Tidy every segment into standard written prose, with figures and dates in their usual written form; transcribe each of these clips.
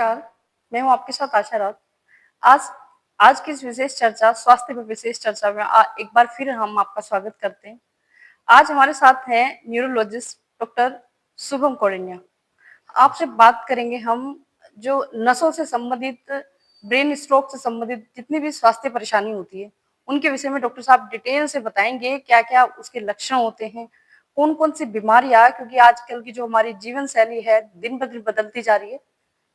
नमस्कार, मैं हूँ आपके साथ आशा राउत। आज आज की इस विशेष चर्चा स्वास्थ्य पर विशेष चर्चा में एक बार फिर हम आपका स्वागत करते हैं। आज हमारे साथ हैं न्यूरोलॉजिस्ट डॉक्टर शुभम कौंडिन्य। आपसे बात करेंगे हम जो नसों से संबंधित, ब्रेन स्ट्रोक से संबंधित जितनी भी स्वास्थ्य परेशानी होती है, उनके विषय में डॉक्टर साहब डिटेल से बताएंगे क्या-क्या उसके लक्षण होते हैं, कौन-कौन सी बीमारियाँ, क्योंकि आजकल की जो हमारी जीवन शैली है दिन-ब-दिन बदलती जा रही है।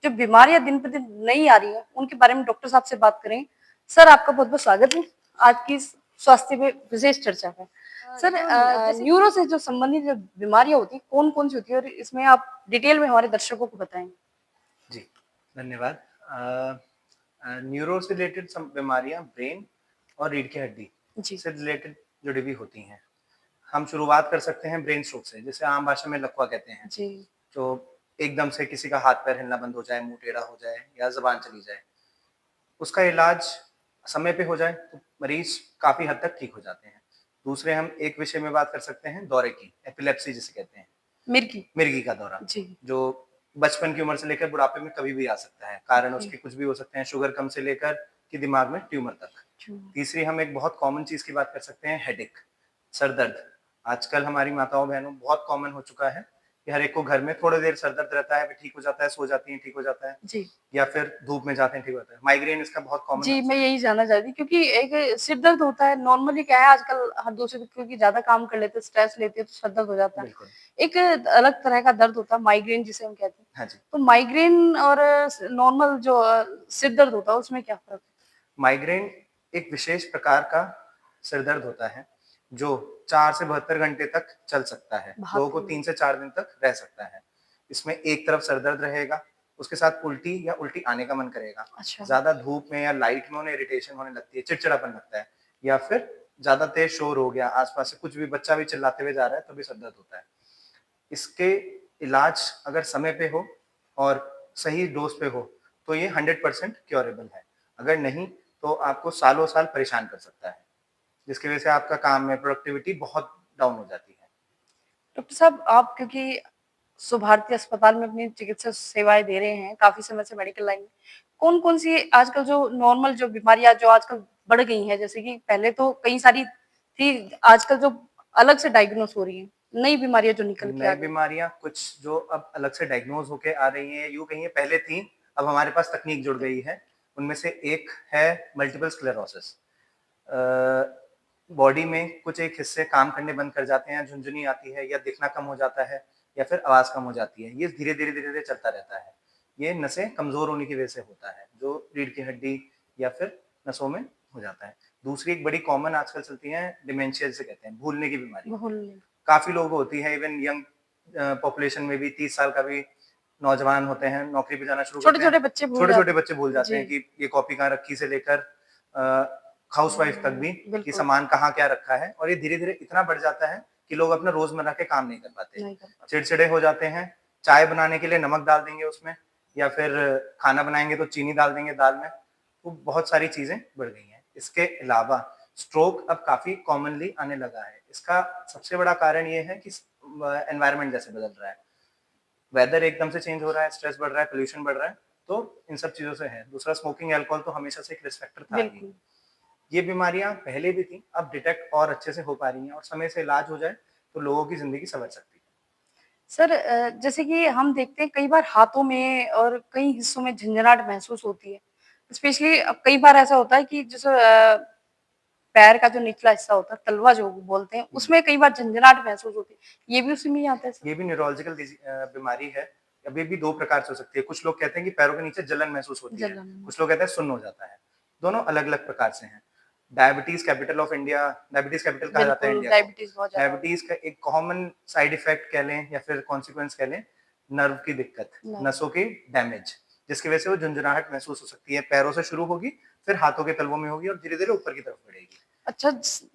जो बीमारियाँ दिन पे दिन नई आ रही हैं, उनके बारे में डॉक्टर साहब से बात करें। सर, आपका बहुत-बहुत स्वागत है आज की इस स्वास्थ्य पे विशेष चर्चा में। सर, न्यूरो से जो संबंधित जो बीमारियाँ होती हैं, कौन-कौन सी होती है और इसमें आप डिटेल में हमारे दर्शकों को बताएँ? जी, धन्यवाद। न्यूरो से रिलेटेड सम बीमारियाँ ब्रेन और रीढ़ की हड्डी जी। से रिलेटेड जुड़ी हुई होती हैं। हम शुरुआत कर सकते हैं ब्रेन स्ट्रोक से, जिसे आम भाषा में लकवा कहते हैं। जी। जो एकदम से किसी का हाथ-पैर हिलना बंद हो जाए, मुँह टेढ़ा हो जाए या ज़ुबान चली जाए। उसका इलाज समय पे हो जाए तो मरीज़ काफ़ी हद तक ठीक हो जाते हैं। दूसरे हम एक विषय में बात कर सकते हैं दौरे की, एपिलेप्सी जिसे कहते हैं। मिर्गी। मिर्गी का दौरा, जी। जो बचपन की उम्र से लेकर बुढ़ापे में कभी भी आ सकता है। कारण जी। उसके कुछ भी हो सकते हैं, शुगर कम से लेकर कि दिमाग में ट्यूमर तक। तीसरी हम एक बहुत कॉमन चीज़ की बात कर सकते हैं, हेडेक, सर दर्द। आजकल हमारी माताओं-बहनों बहुत कॉमन हो चुका है कि हर एक को घर में थोड़ी देर सर दर्द रहता है, फिर ठीक हो जाता है, सो जाती हैं, ठीक हो जाता है। जी। या फिर धूप में जाते हैं, ठीक हो जाता है। माइग्रेन इसका बहुत कॉमन जी, मैं लक्षण है। यही जानना चाहती थी क्योंकि एक सिर दर्द होता है, नॉर्मली क्या है आजकल हर दूसरे व्यक्ति क्योंकि ज़्यादा काम कर लेते हैं, स्ट्रेस लेते हैं तो सर दर्द हो जाता है। बिल्कुल। एक अलग तरह का दर्द होता है माइग्रेन जिसे हम कहते हैं। हाँ जी। तो माइग्रेन और नॉर्मल जो सिर दर्द होता है उसमें क्या फ़र्क है? माइग्रेन एक विशेष प्रकार का सिर दर्द होता है, जो 4 से 72 घंटे तक चल सकता है। लोगों को 3 से 4 दिन तक रह सकता है। इसमें एक तरफ सर दर्द रहेगा, उसके साथ उल्टी या उल्टी आने का मन करेगा। अच्छा। ज़्यादा धूप में या लाइट में उन्हें इरिटेशन होने लगती है, चिड़चिड़ापन लगता है या फिर ज़्यादा तेज़ शोर हो गया, आस-पास से कुछ भी बच्चा भी चिल्लाते हुए जा रहा है, तभी सर दर्द होता है। इसके इलाज अगर समय पे हो और सही डोज़ पे हो, तो ये 100% क्योरेबल है। अगर नहीं, तो आपको सालों-साल परेशान कर सकता है, जिसकी वजह से आपका काम में प्रोडक्टिविटी बहुत डाउन हो जाती है। डॉक्टर साहब, आप क्योंकि सुभारती अस्पताल में अपनी चिकित्सा सेवाएँ दे रहे हैं, काफ़ी समय से मेडिकल लाइन में, कौन-कौन सी आजकल जो नॉर्मल जो बीमारियाँ जो आजकल बढ़ गई हैं, जैसे कि पहले तो कई सारी थी, आजकल जो अलग से डायग्नोस हो रही हैं, नई बीमारियाँ जो निकल के आ नई गई। बीमारियाँ कुछ जो अब अलग से डायग्नोज़ होके आ रही हैं, यूँ कहिए पहले थी, अब हमारे पास तकनीक जुड़ गई है। उनमें से एक है मल्टीपल स्क्लेरोसिस। बॉडी में कुछ एक हिस्से काम करने बंद कर जाते हैं, झुनझुनी आती है या दिखना कम हो जाता है या फिर आवाज़ कम हो जाती है। ये धीरे-धीरे, धीरे-धीरे चलता रहता है। ये नसें कमज़ोर होने की वजह से होता है, जो रीढ़ की हड्डी या फिर नसों में हो जाता है। दूसरी एक बड़ी कॉमन आजकल चलती है, डिमेंशिया जिसे कहते हैं, भूलने की बीमारी। भूलने। काफ़ी लोगों को होती है, इवन यंग पॉपुलेशन में भी 30 साल का भी नौजवान होते हैं, नौकरी पे जाना शुरू करते हैं, छोटे-छोटे बच्चे भूल छोटे-छोटे जाते बच्चे भूल हैं। जाते जी। हैं कि ये कॉपी कहाँ रखी से लेकर हाउसवाइफ तक भी कि बिल्कुल। सामान कहाँ क्या रखा है, और ये धीरे-धीरे इतना बढ़ जाता है कि लोग अपना रोज़मर्रा के काम नहीं कर पाते। नहीं कर पाते। चिड़चिड़े हो जाते हैं, चाय बनाने के लिए नमक डाल देंगे उसमें या फिर खाना बनाएँगे तो चीनी डाल देंगे दाल में, तो बहुत सारी चीज़ें बढ़ गई हैं। इसके अलावा स्ट्रोक अब काफ़ी कॉमनली आने लगा है। इसका सबसे बड़ा कारण ये है कि एनवायरनमेंट जैसे बदल रहा है। वेदर एकदम से चेंज हो रहा है, स्ट्रेस बढ़ रहा है, पॉल्यूशन बढ़ रहा है, तो इन सब चीज़ों से है। दूसरा स्मोकिंग, अल्कोहल तो हमेशा से एक रिस्क फैक्टर था ही। बिल्कुल। ये बीमारियाँ पहले भी थी, अब डिटेक्ट और अच्छे से हो पा रही हैं और समय से इलाज हो जाए, तो लोगों की ज़िंदगी संवर सकती है। सर, जैसे कि हम देखते हैं कई बार हाथों में और कई हिस्सों में झंझनाहट महसूस होती है। स्पेशली कई बार ऐसा होता है कि जैसे पैर का जो निचला हिस्सा होता है, तलवा जो बोलते हैं, हुँ। उसमें कई बार झंझनाहट महसूस होती है। ये भी उसी में ही आता है सर? ये भी न्यूरोलॉजिकल बीमारी है। अब ये भी 2 प्रकार से हो सकती है। कुछ लोग कहते हैं कि पैरों के नीचे जलन महसूस होती है, जलन। कुछ लोग कहते हैं सुन्न हो जाता है। दोनों अलग-अलग प्रकार से हैं। Diabetes capital of India, diabetes capital कहा जाता है बिल्कुल, इंडिया को। डायबिटीज़ बहुत ज़्यादा होती डायबिटीज़ का एक कॉमन साइड इफ़ेक्ट कह लें या फिर कॉन्सिक्वेंस कह लें, नर्व की दिक्कत, है। नसों की डैमेज, जिसकी वजह से वो झुनझुनाहट महसूस हो सकती है। पैरों से शुरू होगी, फिर हाथों के तलवों में होगी और धीरे-धीरे ऊपर की तरफ बढ़ेगी। अच्छा,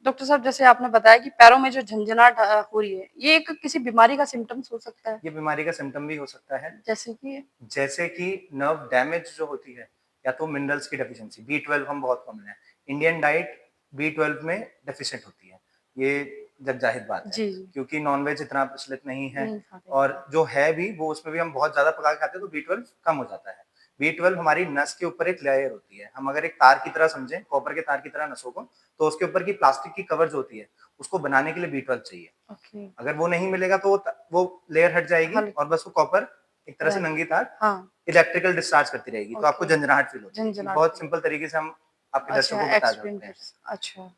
डॉक्टर साहब, जैसे आपने बताया कि पैरों में जो झंझनाहट हो रही है, ये एक किसी बीमारी का सिम्पटम्स हो सकता है? ये बीमारी का सिम्पटम भी हो सकता है। जैसे कि? जैसे कि नर्व डैमेज जो होती है, या तो मिनरल्स की डेफिशिएंसी, बी12 हम बहुत कॉमन है। इंडियन डाइट बी12 में डेफिशिएंट होती है। ये जगजाहिर बात है, जी, जी। क्योंकि नॉन-वेज इतना प्रचलित नहीं है नहीं खाते। और जो है भी वो उसमें भी हम बहुत ज़्यादा पका के खाते हैं तो बी12 कम हो जाता है। B12 हमारी नस के ऊपर एक लेयर होती है। हम अगर एक तार की तरह समझें, कॉपर के तार की तरह नसों को, तो उसके ऊपर की प्लास्टिक की कवर जो होती है, उसको बनाने के लिए B12 चाहिए। ओके। अगर वो नहीं मिलेगा तो वो लेयर हट जाएगी हल और बस वो कॉपर एक तरह से रह नंगी तार हाँ, इलेक्ट्रिकल डिस्चार्ज करती रहेगी, तो आपको ओके। झंझनाहट फील होती रहेगी। झंझनाहट बहुत फील सिंपल तरीके से हम आपके दर्शकों अच्छा को बता एक्सप्लेन सकते कर हैं। अच्छा।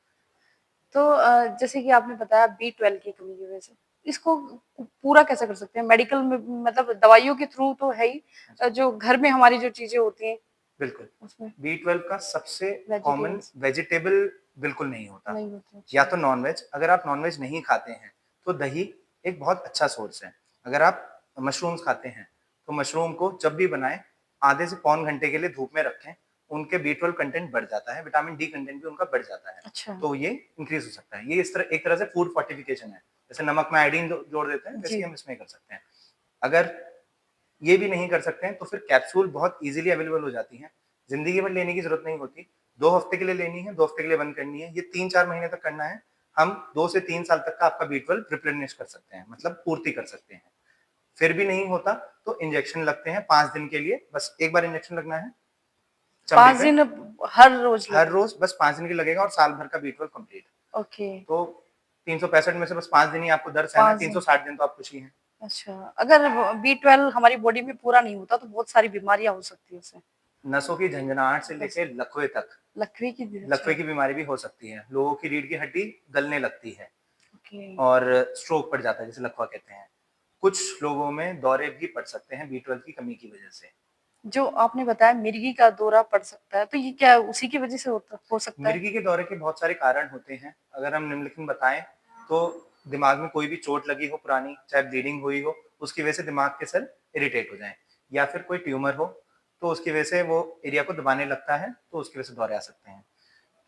तो जैसे कि आपने बताया B12 की कमी की वजह से, इसको पूरा कैसे कर सकते हैं? मेडिकल में मतलब दवाइयों के थ्रू तो है ही जो घर में हमारी जो चीज़ें होती हैं बिल्कुल। उसमें B12 का सबसे कॉमन वेजिटेबल्स वेजिटेबल बिल्कुल नहीं होता, नहीं होते। या अच्छा, तो नॉन-वेज। अगर आप नॉन-वेज नहीं खाते हैं, तो दही एक बहुत अच्छा सोर्स है। अगर आप मशरूम्स खाते हैं, तो मशरूम को जब भी बनाएँ, आधे से पौन घंटे के लिए धूप में रखें, उनके B12 कंटेंट बढ़ जाता है, विटामिन डी कंटेंट भी उनका बढ़ जाता है, अच्छा। तो ये इंक्रीज़ हो सकता है। ये इस तरह एक तरह से फूड फोर्टिफिकेशन है। जैसे नमक में आयोडीन जोड़ देते हैं, वैसे जी, ही हम इसमें कर सकते हैं। अगर ये भी नहीं कर सकते हैं, तो फिर कैप्सूल बहुत ईज़िली अवेलेबल हो जाती हैं। ज़िंदगी भर लेने की ज़रूरत नहीं होती। 2 हफ्ते के लिए लेनी है, 2 हफ्ते के लिए बंद करनी है। ये 3-4 महीने तक करना है। हम 2 से 3 साल तक का आपका B12 रिप्लेनिश कर सकते हैं, मतलब पूर्ति कर सकते हैं। फिर भी नहीं होता, तो इंजेक्शन लगते हैं 5 दिन के लिए, बस 1 बार इंजेक्शन लगना है चमड़ी 5 पे। दिन हर रोज़ हर लगेगा। रोज़ बस 5 दिन की लगेगा और साल भर का B12 कंप्लीट। ओके, तो 365 में से बस 5 दिन ही आपको दर्द सहना है, 5 दिन। 360 दिन तो आप खुश ही हैं। अच्छा, अगर B12 हमारी बॉडी में पूरा नहीं होता तो बहुत सारी बीमारियाँ हो सकती है उससे। नसों की झंझनाहट से जैसे लेके लकवे तक, लकवे की भी लकवे अच्छा, की बीमारी भी हो सकती है। लोगों की रीढ़ की हड्डी गलने लगती है ओके। और स्ट्रोक पड़ जाता है, जिसे लकवा कहते हैं। कुछ लोगों में दौरे भी पड़ सकते हैं B12 की कमी की वजह से। जो आपने बताया मिर्गी का दौरा पड़ सकता है, तो ये क्या उसी की वज़ह से होता हो सकता है? मिर्गी के दौरे के बहुत सारे कारण होते हैं। अगर हम निम्नलिखित बताएँ, तो दिमाग में कोई भी चोट लगी हो पुरानी, चाहे ब्लीडिंग हुई हो, उसकी वजह से दिमाग के सेल इरिटेट हो जाएँ, या फिर कोई ट्यूमर हो, तो उसकी वजह से वो एरिया को दबाने लगता है, तो उसकी वजह से दौरे आ सकते हैं।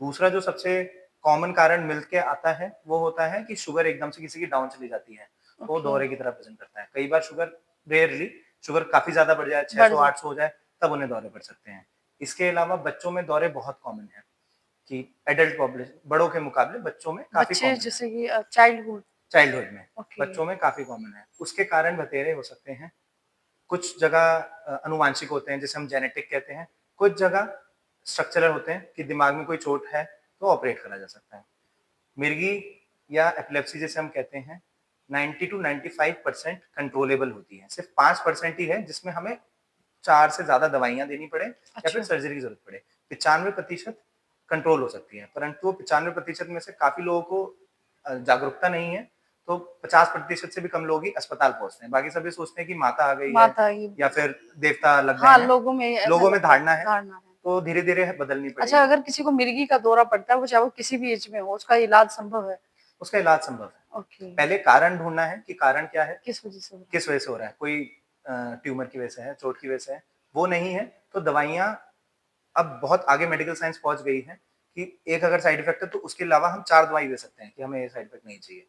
दूसरा जो सबसे कॉमन कारण मिल के आता है, वो होता है कि शुगर एकदम से किसी की डाउन चली जाती है, तो वो ओके, दौरे की तरह प्रेज़ेंट करता है। कई बार शुगर रेयरली शुगर काफ़ी ज़्यादा बढ़ जाए, बढ़ 600-800 जाता हो जाए, तब उन्हें दौरे पड़ सकते हैं। इसके अलावा बच्चों में दौरे बहुत कॉमन है, कि एडल्ट पॉपुलेशन बड़ों के मुकाबले बच्चों में काफ़ी बच्चे कॉमन है, जैसे कि चाइल्डहुड चाइल्डहुड में, ओके, बच्चों में काफ़ी कॉमन है। उसके कारण बतेरे हो सकते हैं, कुछ जगह आनुवांशिक होते हैं, जिसे हम जेनेटिक कहते हैं, कुछ जगह स्ट्रक्चरल होते हैं कि दिमाग में कोई चोट है, तो ऑपरेट करा जा सकता है। मिर्गी या एपिलेप्सी जिसे हम कहते हैं, 90 टू 95% कंट्रोलेबल होती है। सिर्फ 5% ही है जिसमें हमें 4 से ज़्यादा दवाइयाँ देनी पड़े या फिर अच्छा, सर्जरी की ज़रूरत पड़े। 95% कंट्रोल हो सकती है, परंतु 95% में से काफ़ी लोगों को जागरूकता नहीं है, तो 50% से भी कम लोग ही अस्पताल पहुँचते हैं। बाकी सभी सोचते हैं कि माता आ गई है माता ये या फिर देवता लग गए हाँ, हैं। लोगों में ऐसा लोगों में लगता है, धारणा है, धारणा है। तो धीरे-धीरे बदलनी अच्छा, पड़ेगी। अगर किसी को मिर्गी का दौरा पड़ता है, वो चाहे वो किसी भी एज में हो, उसका इलाज संभव है? उसका इलाज संभव है। ओके, पहले कारण ढूँढना है कि कारण क्या है? किस वजह से हो रहा है? किस वजह से हो रहा है? कोई ट्यूमर की वजह से है, चोट की वजह से है, वो नहीं है, तो दवाइयाँ अब बहुत आगे मेडिकल साइंस पहुँच गई है कि एक अगर साइड इफेक्ट है, तो उसके अलावा हम 4 दवाई दे सकते हैं कि हमें ये साइड इफेक्ट नहीं चाहिए।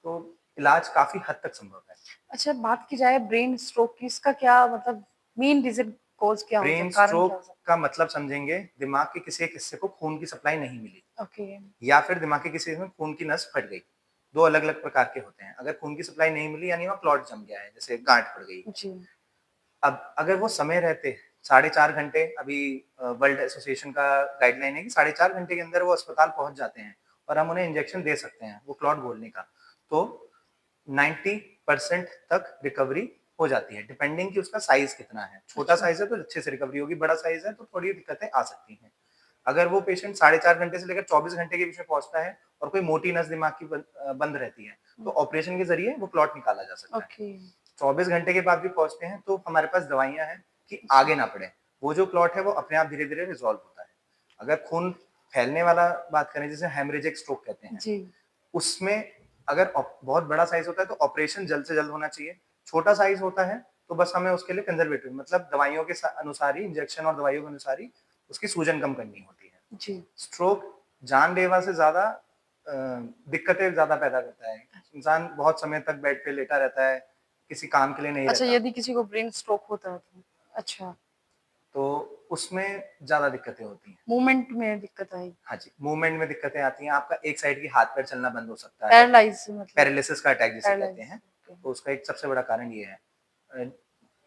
तो इलाज काफ़ी हद तक संभव है। अच्छा, बात की जाए ब्रेन स्ट्रोक की, इसका क्या मतलब मेन रीज़न कॉज़ क्या हो ब्रेन सकता है? कारण क्या स्ट्रोक हो सकता का मतलब समझेंगे, दिमाग के किसी एक हिस्से को खून की सप्लाई नहीं मिली, है? ओके, या फिर दिमाग के किसी हिस्से में खून की नस फट गई। 2 अलग-अलग प्रकार के होते हैं। अगर खून की सप्लाई नहीं मिली, यानी वहाँ क्लॉट जम गया है, जैसे गाँठ पड़ गई। जी, अब अगर वो समय रहते 4.5 घंटे, अभी वर्ल्ड एसोसिएशन का गाइडलाइन है कि 4.5 घंटे के अंदर वो अस्पताल पहुँच जाते हैं और हम उन्हें इंजेक्शन दे सकते हैं, वो क्लॉट बोलने का। तो 90% तक रिकवरी हो जाती है, डिपेंडिंग कि उसका साइज़ कितना है। छोटा अच्छा, साइज़ है तो अच्छे से रिकवरी होगी, बड़ा साइज़ है तो थोड़ी दिक्कतें आ सकती हैं। अगर वो पेशेंट 4.5 घंटे से लेकर 24 घंटे के बीच में पहुँचता है और कोई मोटी नस दिमाग की बंद रहती है, तो हुँ, ऑपरेशन के ज़रिए वो क्लॉट निकाला जा सकता है। ओके, 24 घंटे के बाद भी पहुँचते हैं, तो हमारे पास दवाइयाँ हैं कि जी, आगे ना बढ़े। वो जो क्लॉट है वो अपने आप धीरे-धीरे रिज़ॉल्व होता है। अगर खून फैलने वाला बात करें, जिसे हेमरेजिक स्ट्रोक कहते हैं, जी, उसमें अगर बहुत बड़ा साइज़ होता है तो ऑपरेशन जल्द से जल्द होना चाहिए। छोटा साइज़ होता है तो बस हमें उसके लिए कंज़र्वेटिव, मतलब दवाइयों के अनुसार ही, इंजेक्शन और दवाइयों के अनुसार ही उसकी सूजन कम करनी होती है। जी। स्ट्रोक जानलेवा से ज़्यादा दिक्कतें ज़्यादा पैदा करता है। इंसान बहुत समय तक बेड पे लेटा रहता है, किसी काम के लिए नहीं अच्छा, रहता, यदि किसी को ब्रेन स्ट्रोक होता है तो अच्छा, तो उसमें ज़्यादा दिक्कतें होती हैं। मूवमेंट में दिक्कत आएगी, हाँ जी, मूवमेंट में दिक्कतें आती हैं, आपका एक साइड की हाथ-पैर चलना बंद हो सकता है। पैरालाइज़ मतलब पैरालिसिस का अटैक जिसे कहते पैरालाइज़ हैं, ओके, तो उसका एक सबसे बड़ा कारण ये है। अ,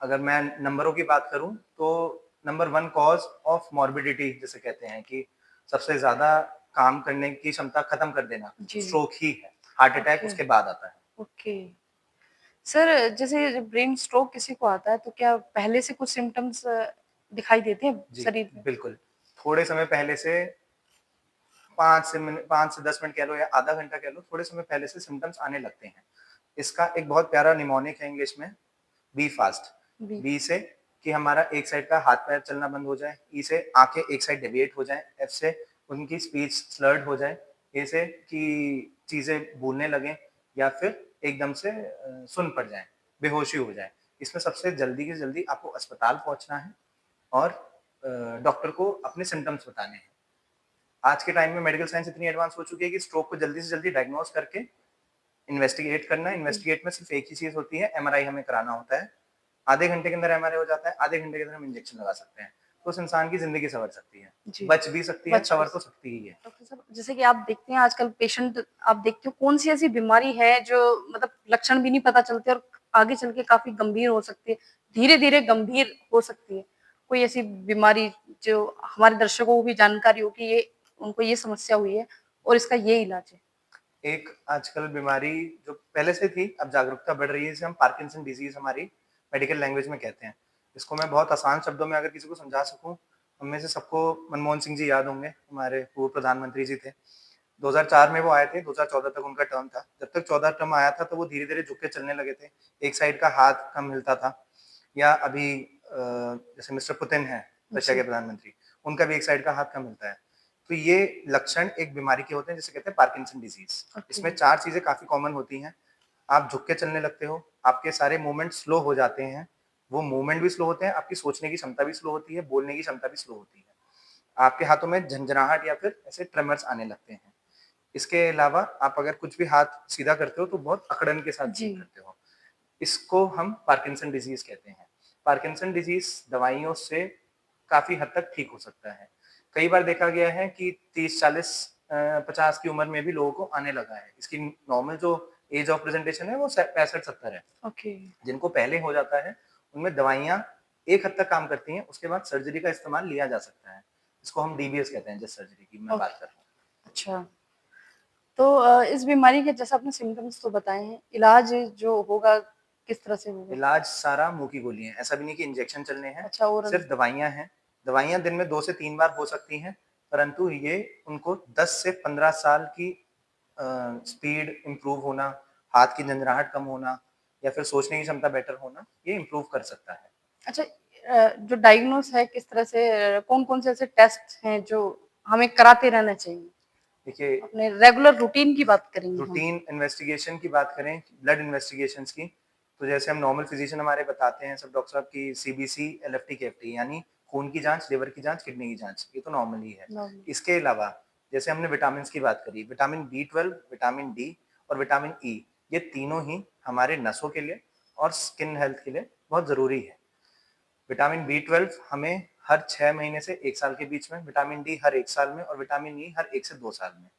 अगर मैं नंबरों की बात करूँ, तो नंबर 1 कॉज ऑफ मॉर्बिडिटी जिसे कहते हैं कि सबसे ज्यादा काम करने की क्षमता खत्म कर देना जी। स्ट्रोक ही है। Heart attack okay. उसके बाद आता है। ओके। सर जैसे ब्रेन स्ट्रोक किसी को आता है तो क्या पहले से कुछ सिम्पटम्स दिखाई देते हैं जी, शरीर में? बिल्कुल। थोड़े समय पहले से 5 से 10 मिनट कह लो या आधा घंटा कह लो, थोड़े समय पहले से सिम्पटम्स आने लगते हैं। इसका एक बहुत प्यारा निमोनिक है इंग्लिश में, बी फास्ट। बी बी से कि हमारा एक साइड का हाथ-पैर चलना बंद हो जाए, ई से आँखें एक साइड डेविएट हो जाएँ, एफ से उनकी स्पीच स्लर्ड हो जाए, ए से कि चीज़ें भूलने लगें या फिर एकदम से सुन्न पड़ जाएँ, बेहोशी हो जाएँ। इसमें सबसे जल्दी से जल्दी आपको अस्पताल पहुँचना है और डॉक्टर को अपने सिम्पटम्स बताने हैं। आज के टाइम में मेडिकल साइंस इतनी एडवांस हो चुकी है कि स्ट्रोक को जल्दी से जल्दी डायग्नोज करके इन्वेस्टिगेट करना है। जी। इन्वेस्टिगेट में सिर्फ एक ही चीज़ होती है, एमआरआई हमें कराना होता है। आधे घंटे के अंदर एमआरआई हो जाता है, आधे घंटे के अंदर हम इंजेक्शन लगा सकते हैं। तो उस इंसान की ज़िंदगी संवर सकती है। जी। बच भी सकती है, बच भी संवर तो स सकती ही है। डॉक्टर साहब जैसे कि आप देखते हैं आजकल पेशेंट आप देखते हो कौन-सी ऐसी बीमारी है जो मतलब लक्षण भी नहीं पता चलते और आगे चल के काफ़ी गंभीर हो सकती है, धीरे-धीरे गंभीर हो सकती है। कोई ऐसी बीमारी जो हमारे दर्शकों को भी जानकारी हो कि ये उनको ये समस्या हुई है और इसका ये इलाज है? एक आजकल बीमारी जो पहले से थी, अब जागरूकता बढ़ रही है, जिसे हम पार्किंसन डिज़ीज़ हमारी मेडिकल लैंग्वेज में कहते हैं। इसको मैं बहुत आसान शब्दों में अगर किसी को समझा सकूँ, हम में से सबको मनमोहन सिंह जी याद होंगे, हमारे पूर्व प्रधानमंत्री जी थे। 2004 में वो आए थे, 2014 तक उनका टर्म था। जब तक 14 टर्म आया था, तो वो धीरे-धीरे झुक के चलने लगे थे। एक साइड का हाथ कम हिलता था या अभी जैसे मिस्टर पुतिन हैं, रशिया के जी। प्रधानमंत्री, उनका भी एक साइड का हाथ कम हिलता है। तो ये लक्षण एक बीमारी के होते हैं जिसे कहते हैं पार्किंसन डिजीज़। ओके। इसमें 4 चीज़ें काफ़ी कॉमन होती हैं। आप झुक के चलने लगते हो, आपके सारे मूवमेंट स्लो हो जाते हैं। वो मूवमेंट भी स्लो होते हैं, आपकी सोचने की क्षमता भी स्लो होती है, बोलने की क्षमता भी स्लो होती है। आपके हाथों में झंझनाहट या फिर ऐसे ट्रेमर्स आने लगते हैं। इसके अलावा आप अगर कुछ भी हाथ सीधा करते हो तो बहुत अकड़न के साथ जी। सीधा करते हो। इसको हम पार्किंसन डिजीज़ कहते हैं। पार्किंसन डिजीज़ दवाइयों से काफ़ी हद तक ठीक हो सकता है। कई बार देखा गया है कि 30-40 50 की उम्र में भी लोगों को आने लगा है। इसकी नॉर्मल जो एज ऑफ प्रेजेंटेशन है वो 65-70 है। ओके। जिनको पहले हो जाता है, उनमें दवाइयाँ एक हद तक काम करती हैं, उसके बाद सर्जरी का इस्तेमाल लिया जा सकता है। इसको हम डीबीएस कहते हैं जिस सर्जरी की मैं बात ओके। कर रहा हूँ। अच्छा। तो इस बीमारी के जैसा आपने सिम्पटम्स तो बताए हैं, इलाज जो होगा किस तरह से होगा? इलाज सारा मुँह की गोली है, ऐसा भी नहीं कि इंजेक्शन चलने हैं, अच्छा ओरल सिर्फ दवाइयाँ हैं। दवाइयाँ दिन में 2 से 3 बार हो सकती हैं, परंतु ये उनको 10 से 15 साल की स्पीड इम्प्रूव होना, हाथ की झंझनाहट कम होना या फिर सोचने की क्षमता बेटर होना, ये इम्प्रूव कर सकता है। अच्छा जो डायग्नोस है किस तरह से कौन-कौन से ऐसे टेस्ट हैं जो हमें कराते रहना चाहिए? देखिए, अपने रेगुलर रूटीन की बात करेंगे हम। रूटीन इन्वेस्टिगेशन की बात करें, ब्लड इन्वेस्टिगेशंस की, तो जैसे हम नॉर्मल फिजिशियन हमारे बताते हैं सब डॉक्टर साहब की सीबीसी, एलएफटी, केएफटी यानी खून की जाँच, लिवर की जाँच, किडनी की जाँच, ये तो नॉर्मल ही है। नॉर्मल। इसके अलावा जैसे हमने विटामिन्स की बात करी, विटामिन बी12, विटामिन डी और विटामिन ई, ये तीनों ही हमारे नसों के लिए और स्किन हेल्थ के लिए बहुत ज़रूरी है। विटामिन बी12 हमें हर 6 महीने से 1 साल के बीच में, विटामिन डी हर 1 साल में और विटामिन ई हर 1 से 2 साल में।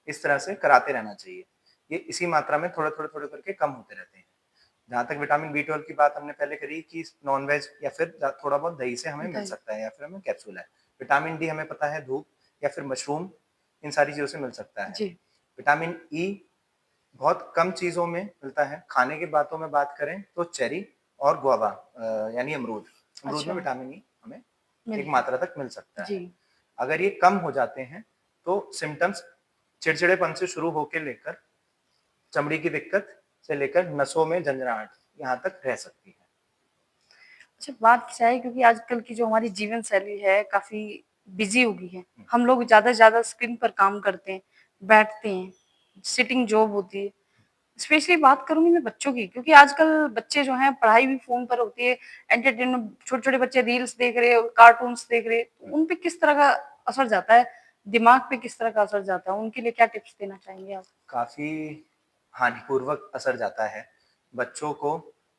इस तरह से कराते रहना चाहिए। ये इसी मात्रा में थोड़े-थोड़े करके कम होते रहते हैं। जहाँ तक विटामिन बी12 की बात हमने पहले करी कि नॉन-वेज या फिर थोड़ा बहुत दही से हमें मिल दही। सकता है या फिर हमें कैप्सूल है। विटामिन डी हमें पता है धूप या फिर मशरूम, इन सारी चीज़ों से मिल सकता है। जी। विटामिन ई बहुत कम चीज़ों में मिलता है। खाने की बातों में बात करें तो चेरी और गुआवा यानी अमरूद। अमरूद में अच्छा, विटामिन ई हमें एक मिलता मात्रा है। तक मिल सकता जी। है। अगर ये कम हो जाते हैं तो सिम्पटम्स चिड़चिड़ेपन से शुरू होके लेकर चमड़ी की दिक्कत से लेकर नसों में झंझनाहट यहाँ तक रह सकती है। अच्छा बात क्या है क्योंकि आजकल की जो हमारी जीवन शैली है काफ़ी बिज़ी हो गई है। हुँ, हम लोग ज़्यादा से ज़्यादा स्क्रीन पर काम करते हैं, बैठते हैं, सिटिंग जॉब होती है। स्पेशली बात करूँगी मैं बच्चों की क्योंकि आजकल बच्चे जो हैं पढ़ाई भी फ़ोन पर होती है, एंटरटेनमेंट छोटे-छोटे बच्चे रील्स देख रहे हैं, कार्टून्स देख रहे हैं, हुँ। उन पे किस तरह का असर जाता है? दिमाग पे किस तरह का असर जाता है? उनके लिए क्या टिप्स देना चाहेंगे आप? काफ़ी हानिपूर्वक असर जाता है। बच्चों को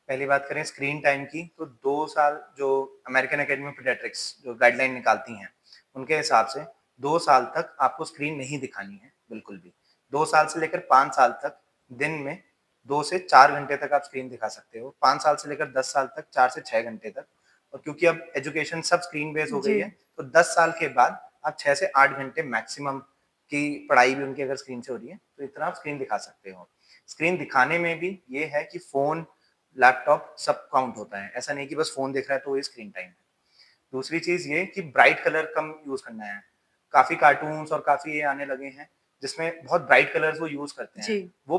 पहली बात करें स्क्रीन टाइम की तो 2 साल जो अमेरिकन अकेडमी ऑफ पीडियाट्रिक्स जो गाइडलाइन निकालती हैं, उनके हिसाब से 2 साल तक आपको स्क्रीन नहीं दिखानी है, बिल्कुल भी। 2 साल से लेकर 5 साल तक दिन में 2 से 4 घंटे तक आप स्क्रीन दिखा सकते हो। 5 साल से लेकर 10 साल तक 4 से 6 घंटे तक और क्योंकि अब एजुकेशन सब स्क्रीन बेस्ड हो गई जी। है, तो 10 साल के बाद आप 6 से 8 घंटे मैक्सिमम की पढ़ाई भी उनकी अगर स्क्रीन से हो रही है, तो इतना आप स्क्रीन दिखा सकते हो। स्क्रीन दिखाने में भी ये है कि फ़ोन, लैपटॉप सब काउंट होता है। ऐसा नहीं कि बस फ़ोन देख रहा है तो वही स्क्रीन टाइम है। दूसरी चीज़ ये कि ब्राइट कलर कम यूज़ करना है। काफ़ी कार्टून्स और काफ़ी ये आने लगे हैं, जिसमें बहुत ब्राइट कलर्स वो यूज़ करते हैं। जी, वो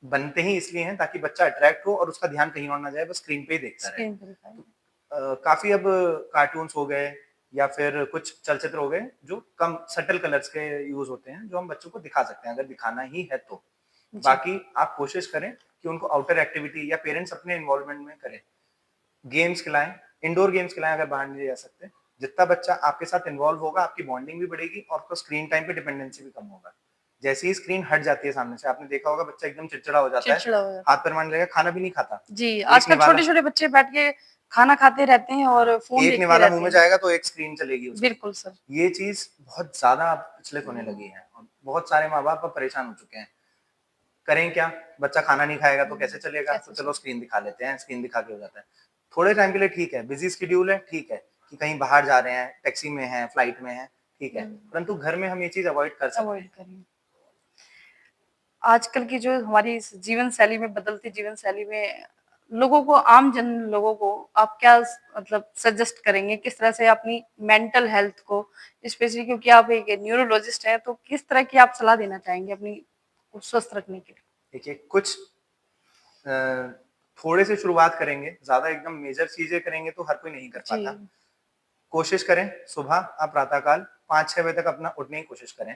बनते ही इसलिए हैं ताकि बच्चा अट्रैक्ट हो और उसका ध्यान कहीं और ना जाए, बस स्क्रीन पे ही देखता रहे। स्क्रीन पे दिखाई। काफ़ी अब कार्टून्स हो गए या फिर कुछ चलचित्र हो गए जो कम सटल कलर्स के यूज़ होते हैं, जो हम बच्चों को दिखा सकते हैं अगर दिखाना ही है तो। जी, बाकी आप कोशिश करें कि उनको आउटर एक्टिविटी या पेरेंट्स अपने इन्वॉल्वमेंट में करें। गेम्स खिलाएँ, इंडोर गेम्स खिलाएँ अगर बाहर नहीं ले जा सकते। जितना बच्चा आपके साथ इन्वॉल्व होगा, आपकी बॉन्डिंग भी बढ़ेगी और उसका स्क्रीन टाइम पे डिपेंडेंसी भी कम होगा। जैसे ही स्क्रीन हट जाती है सामने से, आपने देखा होगा बच्चा एकदम चिड़चिड़ा हो जाता है, चिड़चिड़ा हो जाता हाथ है। पैर मारने लगेगा, खाना भी नहीं खाता। जी, एक आजकल निवाला छोटे-छोटे बच्चे बैठ के खाना खाते रहते हैं और हाँ, फ़ोन एक देखते निवाला मुँह रहते में हैं। जाएगा तो एक स्क्रीन चलेगी उसकी। बिल्कुल सर। ये चीज़ बहुत ज़्यादा अब प्रचलित होने लगी है और बहुत सारे माँ-बाप अब परेशान हो चुके हैं। करें क्या? बच्चा खाना नहीं खाएगा तो कैसे चलेगा? तो कैसे चलो चले? स्क्रीन दिखा लेते हैं, स्क्रीन दिखा के हो जाता है। थोड़े टाइम के लिए ठीक है, बिज़ी शेड्यूल है, ठीक है, कि कहीं बाहर जा रहे हैं, टैक्सी में हैं, फ्लाइट में हैं, ठीक है। हुँ, परंतु घर में हम ये चीज़ अवॉइड कर सकते अवॉइड हैं। करिए। आजकल की जो हमारी इस जीवन शैली में बदलती जीवन शैली में लोगों को आम जन लोगों को आप क्या मतलब सजेस्ट करेंगे किस तरह से अपनी मेंटल हेल्थ को स्पेशली क्योंकि आप एक न्यूरोलॉजिस्ट हैं तो किस तरह की आप सलाह देना चाहेंगे अपनी को स्वस्थ रखने के लिए? देखिए, कुछ अ, थोड़े से शुरुआत करेंगे, ज़्यादा एकदम मेजर चीज़ें करेंगे तो हर कोई नहीं कर जी, पाता। कोशिश करें सुबह आप प्रातः काल 5-6 बजे तक अपना उठने की कोशिश करें।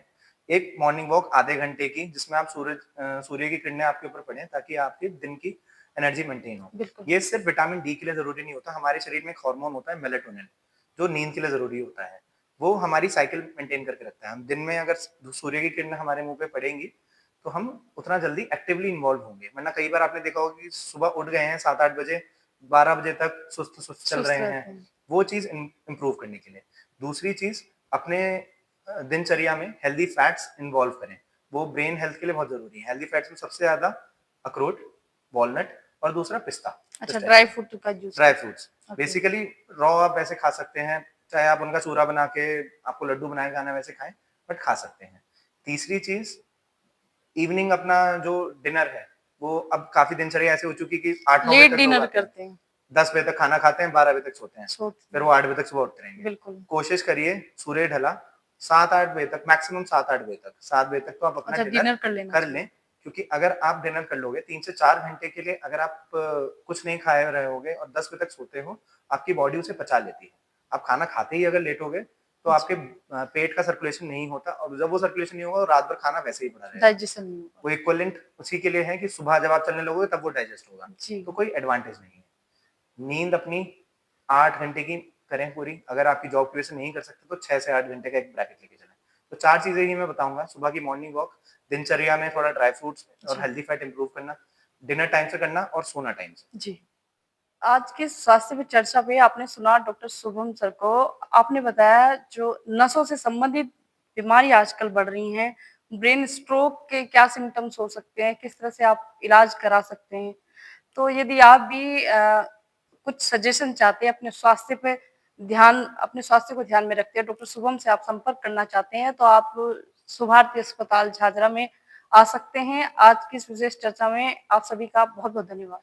एक मॉर्निंग वॉक आधे घंटे की जिसमें आप सूर्य की किरणें आपके ऊपर पड़ें ताकि आपके दिन की एनर्जी मेंटेन हो। बिल्कुल। ये सिर्फ विटामिन डी के लिए ज़रूरी नहीं होता, हमारे शरीर में एक हार्मोन होता है मेलाटोनिन, जो नींद के लिए ज़रूरी होता है। वो हमारी साइकिल मेंटेन करके रखता है। हम दिन में अगर सूर्य की किरणें हमारे मुँह पे पड़ेंगी, तो हम उतना जल्दी एक्टिवली इन्वॉल्व होंगे। वरना कई बार आपने देखा होगा कि सुबह उठ गए हैं 7-8 बजे, 12 बजे तक सुस्त-सुस्त चल सुस्त रहे हैं। रहते हैं। वो चीज़ इम्प्रूव करने के लिए। दूसरी चीज़ अपने दिनचर्या में हेल्दी फैट्स इन्वॉल्व करें। वो ब्रेन हेल्थ के लिए बहुत ज़रूरी है। हेल्दी फैट्स में सबसे ज़्यादा अखरोट, वॉलनट और दूसरा पिस्ता, अच्छा ड्राई पिस्ताचियो, फ्रूट का जूस ड्राई लेते हैं। फ्रूट्स। ओके, बेसिकली रॉ आप वैसे खा सकते हैं, चाहे आप उनका चूरा बना के आपको लड्डू बना के खाना है वैसे खाएँ, बट खा सकते हैं। तीसरी चीज़ इवनिंग अपना जो डिनर है, वो अब काफ़ी दिनचर्या ऐसी हो चुकी है कि 8-9 बजे लेट तक लोग डिनर आते हैं। करते हैं। 10 बजे तक खाना खाते हैं, 12 बजे तक सोते हैं। सोते फिर हैं। वो 8 बजे तक सुबह उठते रहेंगे। बिल्कुल। कोशिश करिए सूर्य ढला 7-8 बजे तक, मैक्सिमम 7-8 बजे तक। 7 बजे तक तो आप अपना अच्छा डिनर डिनर कर लेना कर चाहिए। लें, क्योंकि अगर आप डिनर कर लोगे 3 से 4 घंटे के लिए अगर आप कुछ नहीं खाए रहे होगे और 10 बजे तक सोते हो, आपकी बॉडी उसे पचा लेती है। आप खाना खाते ही अगर लेटोगे, तो आपके जी, पेट का सर्कुलेशन नहीं होता और जब वो सर्कुलेशन नहीं होगा, तो रात भर खाना वैसे ही पड़ा रहेगा। डाइजेशन नहीं होगा। वो इक्विवेलेंट उसी के लिए है कि सुबह जब आप चलने लगोगे तब वो डाइजेस्ट होगा। जी, तो कोई एडवांटेज नहीं है। नींद अपनी 8 घंटे की करें पूरी। अगर आपकी जॉब की वजह से नहीं कर सकते तो 6 से 8 घंटे का एक ब्रैकेट लेके चलें। तो 4 चीज़ें ही मैं बताऊँगा, सुबह की मॉर्निंग वॉक, दिनचर्या में थोड़ा ड्राई फ्रूट्स और जी, हेल्दी फैट इम्प्रूव करना, डिनर टाइम से करना और सोना टाइम से। जी। आज की स्वास्थ्य पे चर्चा में आपने सुना डॉक्टर शुभम सर को। आपने बताया जो नसों से संबंधित बीमारी आजकल बढ़ रही हैं, ब्रेन स्ट्रोक के क्या सिम्पटम्स हो सकते हैं, किस तरह से आप इलाज करा सकते हैं। तो यदि आप भी कुछ सजेशन चाहते हैं अपने स्वास्थ्य को ध्यान में रखते हैं, डॉक्टर शुभम से आप संपर्क करना चाहते हैं, तो आप शुभारती अस्पताल झाझरा में आ सकते हैं। आज की इस विशेष चर्चा में आप सभी का बहुत-बहुत धन्यवाद।